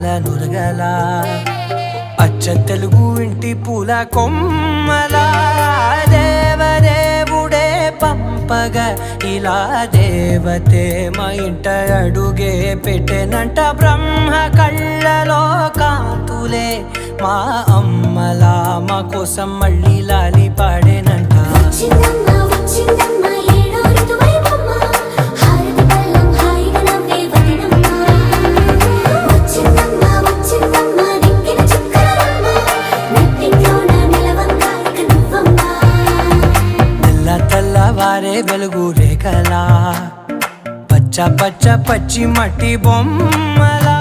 నురగల అచ్చ తెలుగు ఇంటి పూల కొమ్మల దేవదేవుడే పంపగా ఇలా దేవతే మా ఇంట అడుగే పెట్టెనంట బ్రహ్మ కళ్ళలో కాంతులే మా అమ్మలా మా కోసం మళ్ళీ లాలి పాడేనంట తెల్లవారే వెలుగు రేఖలా పచ్చ పచ్చ పచ్చి మట్టి బొమ్మలా